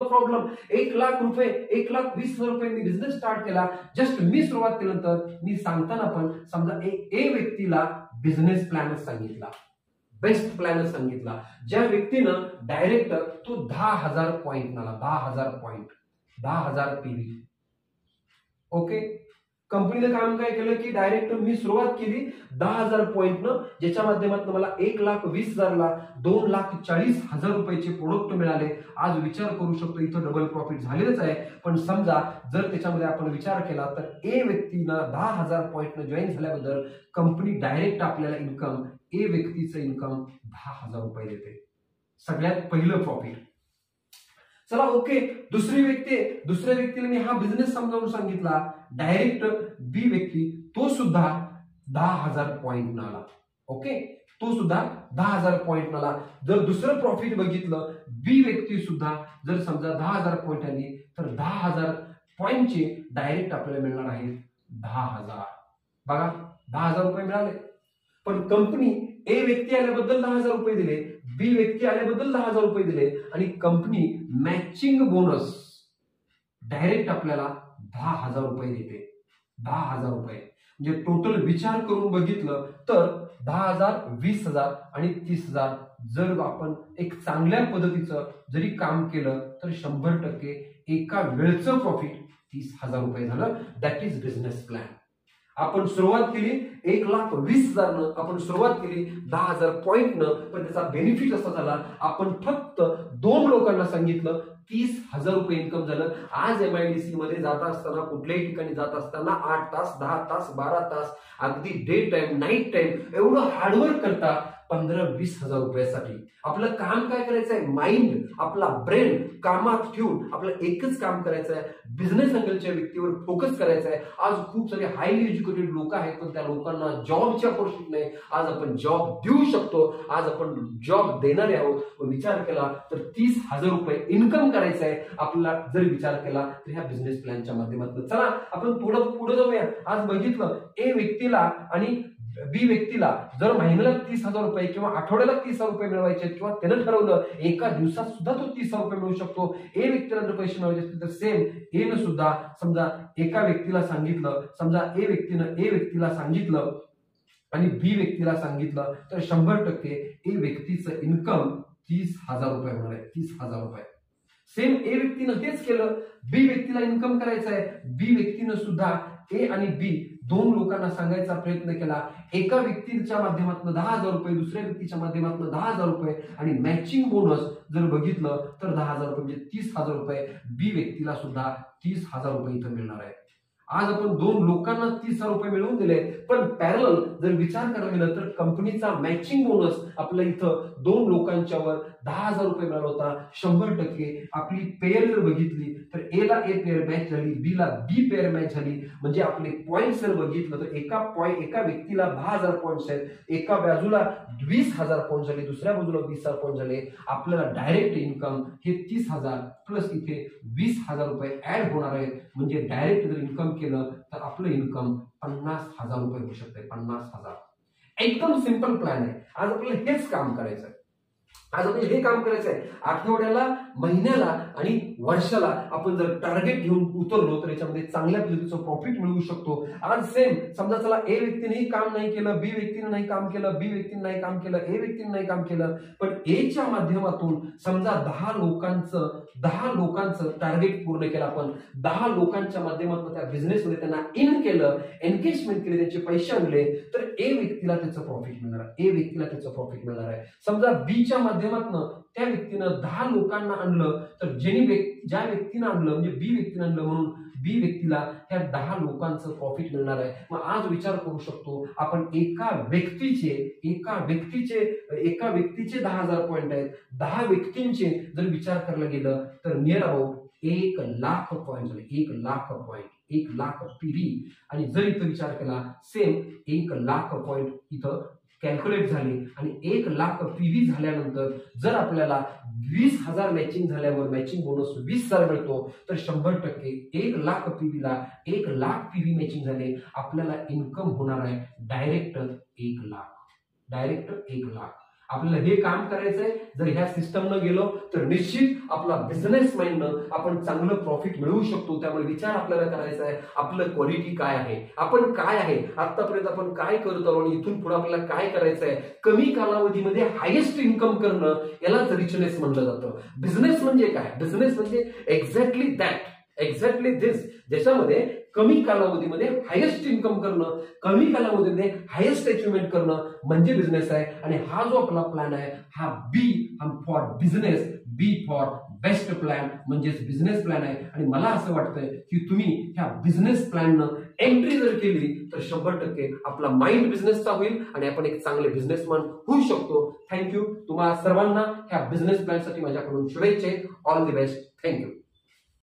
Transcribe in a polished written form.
Problem. 1,00,000 रुपये, 1,20,000 मी business start केला. Just मी सुरुवात केल्यानंतर मी सांगताना पण समजा ए व्यक्तीला बिझनेस प्लॅनच सांगितला, बेस्ट प्लॅनच सांगितला. ज्या व्यक्तीनं डायरेक्ट तो 10,000 पॉईंट आला, 10,000 पॉईंट, 10,000 पीव्ही. ओके, कंपनीने काम काय केलं की डायरेक्ट मी सुरुवात केली 10,000 पॉईंटनं, ज्याच्या माध्यमातून मला 1,20,000ला 2,40,000 रुपयाचे प्रोडक्ट मिळाले. आज विचार करू शकतो इथं डबल प्रॉफिट झालेलंच आहे. पण समजा जर त्याच्यामध्ये आपण विचार केला तर ए व्यक्तीनं 10,000 पॉईंटनं जॉईन झाल्याबद्दल कंपनी डायरेक्ट आपल्याला इन्कम, ए व्यक्तीचं इन्कम 10,000 रुपये देते. सगळ्यात पहिलं प्रॉफिट. चला ओके, दुसऱ्या व्यक्तीला मी हा बिझनेस समजावून सांगितला. डायरेक्ट बी व्यक्ती तो सुद्धा 10,000 पॉईंट आला. ओके, तो सुद्धा 10,000 पॉईंट आला. जर दुसरं प्रॉफिट बघितलं, बी व्यक्ती सुद्धा जर समजा 10,000 पॉईंट आली तर 10,000 पॉईंटचे डायरेक्ट आपल्याला मिळणार आहेत 10,000. बघा, 10,000 रुपये मिळाले. पण कंपनी ए व्यक्ती आल्याबद्दल 10,000 रुपये दिले, बी व्यक्ती आल्याबद्दल 10,000 रुपये दिले आणि कंपनी मॅचिंग बोनस डायरेक्ट आपल्याला 10,000 रुपये देते. 10,000 रुपये म्हणजे टोटल विचार करून बघितलं तर 10,000, 20,000 आणि 30,000. जर आपण एक चांगल्या पद्धतीचं जरी काम केलं तर 100% एका वेळचं प्रॉफिट 30,000 रुपये झालं. That is business plan. आपण सुरुवात केली 1,20,000नं, आपण सुरुवात केली 10,000 पॉईंटनं, पण त्याचा बेनिफिट असा झाला आपण फक्त 2 लोकांना सांगितलं 30,000 रुपये इन्कम झालं. आज MIDC मध्ये जात असताना, कुठल्याही ठिकाणी जात असताना 8 तास, 10 तास, 12 तास, अगदी डे टाइम, नाईट टाइम एवढं हार्डवर्क करता 15-20,000 रुपयासाठी. आपलं काम काय करायचं आहे, माइंड, आपला ब्रेन कामात ठेवून आपलं एकच काम करायचं आहे, बिझनेस अँगलच्या व्यक्तीवर फोकस करायचा आहे. आज खूप सारे हायली एज्युकेटेड लोक आहेत, पण त्या लोकांना जॉबची अपॉर्च्युनिटी नाही. आज आपण जॉब देऊ शकतो, आज आपण जॉब देणारे आहोत. विचार केला तर 30,000 रुपये इन्कम करायचं आहे आपल्याला. जर विचार केला तर ह्या बिझनेस प्लॅनच्या माध्यमातून. चला आपण पुढे जाऊया. आज बघितलं ए व्यक्तीला आणि बी व्यक्तीला जर महिन्याला 30,000 रुपये किंवा आठवड्याला 30,000 रुपये मिळवायचे किंवा त्यानं ठरवलं एका दिवसात सुद्धा तो 30,000 रुपये मिळू शकतो. ए व्यक्तीला जर पैसे मिळवायचे असतील तर सेम ए न सुद्धा समजा एका व्यक्तीला सांगितलं, समजा ए व्यक्तीला सांगितलं आणि बी व्यक्तीला सांगितलं तर 100% ए व्यक्तीचं इन्कम 30,000 रुपये होणार आहे. 30,000 रुपये. सेम ए व्यक्तीनं तेच केलं, बी व्यक्तीला इन्कम करायचं आहे. बी व्यक्तीनं सुद्धा ए आणि बी 2 लोकांना सांगायचा प्रयत्न केला. एका व्यक्तीच्या माध्यमातून 10,000 रुपये, दुसऱ्या व्यक्तीच्या माध्यमातून 10,000 रुपये आणि मॅचिंग बोनस जर बघितलं तर 10,000 रुपये म्हणजे 30,000 रुपये. बी व्यक्तीला सुद्धा 30,000 रुपये इथं मिळणार आहे. आज आपण 2 लोकांना 30,000 रुपये मिळवून दिले, पण पॅरल जर विचार करायला गेलं तर कंपनीचा मॅचिंग बोनस आपल्या इथं 2 लोकांच्यावर 10,000 रुपये मिळाला होता. 100% आपली पेअर जर बघितली तर ए ला ए पेअर मॅच झाली, बी ला बी पेअर मॅच झाली. म्हणजे आपले पॉईंट जर बघितलं तर एका व्यक्तीला 10,000 पॉईंट्स आहेत, एका बाजूला 20,000 पॉईंट झाले, दुसऱ्या बाजूला 20,000 पॉईंट झाले. आपल्याला डायरेक्ट इन्कम हे 30,000 प्लस इथे 20,000 रुपये ऍड होणार आहेत. म्हणजे डायरेक्ट जर इन्कम केलं तर आपलं इन्कम 50,000 रुपये होऊ शकते. 50,000. एकदम सिंपल प्लॅन आहे. आज आपल्याला हेच काम करायचं आहे. आज आपल्याला हे काम करायचं आहे. आठवड्याला, महिन्याला आणि वर्षाला आपण जर टार्गेट घेऊन उतरलो तर याच्यामध्ये चांगल्या पद्धतीचं प्रॉफिट मिळवू शकतो. आज सेम समजा चला ए व्यक्तीनेही काम नाही केलं, बी व्यक्तीने नाही काम केलं, बी व्यक्तीने नाही काम केलं, ए व्यक्तीने नाही काम केलं, पण एच्या माध्यमातून समजा 10 लोकांचं टार्गेट पूर्ण केलं आपण. 10 लोकांच्या माध्यमातून त्या बिझनेसमध्ये त्यांना इन केलं, एनगेजमेंट केले, त्यांचे पैसे आणले तर ए व्यक्तीला त्याचं प्रॉफिट मिळणार आहे. समजा बीच्या माध्यमातून त्या व्यक्तीनं 10 लोकांना आणलं तर ज्या व्यक्तीनं आणलं म्हणजे बी व्यक्तीनं आणलं म्हणून बी व्यक्तीला त्या 10 लोकांचं प्रॉफिट मिळणार आहे. मग आज विचार करू शकतो आपण एका व्यक्तीचे 10,000 पॉईंट आहेत. 10 व्यक्तींचे जर विचार करायला गेलं तर नियर अबाउट 1,00,000 पॉईंट झाले. 1,00,000 पॉईंट, 1,00,000 पीव्ही. आणि जर इथं विचार केला सेम 1,00,000 पॉईंट इथं कॅल्क्युलेट झाले आणि 1,00,000 पीव्ही झाल्यानंतर जर आपल्याला 20,000 मॅचिंग झाल्यावर मॅचिंग बोनस 20,000 मिळतो तर 100% 1,00,000 पीव्हीला 1,00,000 पीव्ही मॅचिंग झाले. आपल्याला इन्कम होणार आहे डायरेक्ट 1,00,000. आपल्याला हे काम करायचंय. जर ह्या सिस्टमनं गेलो तर निश्चित आपला बिझनेस माइंडनं आपण चांगलं प्रॉफिट मिळवू शकतो. त्यामुळे विचार आपल्याला करायचा आहे, आपलं क्वालिटी काय आहे, आपण काय आहे, आतापर्यंत आपण काय करतो आणि इथून पुढे आपल्याला काय करायचं आहे. कमी कालावधीमध्ये हायेस्ट इन्कम करणं यालाच रिचनेस म्हटलं जातं. बिझनेस म्हणजे काय? बिझनेस म्हणजे एक्झॅक्टली दॅट, एक्झॅक्टली दिस, ज्याच्यामध्ये कमी कालावधीमध्ये हायेस्ट इन्कम करणं, कमी कालावधीमध्ये हायेस्ट अचिव्हमेंट करणं म्हणजे बिझनेस आहे. आणि हा जो आपला प्लॅन आहे हा B for business, B for best plan म्हणजेच बिझनेस प्लॅन आहे. आणि मला असं वाटतंय की तुम्ही ह्या बिझनेस प्लॅननं एंट्री जर केली तर 100% आपला माइंड बिझनेसचा होईल आणि आपण एक चांगले बिझनेसमॅन होऊ शकतो. थँक्यू. तुम्हाला सर्वांना ह्या बिझनेस प्लॅनसाठी माझ्याकडून शुभेच्छा. All the best. थँक्यू.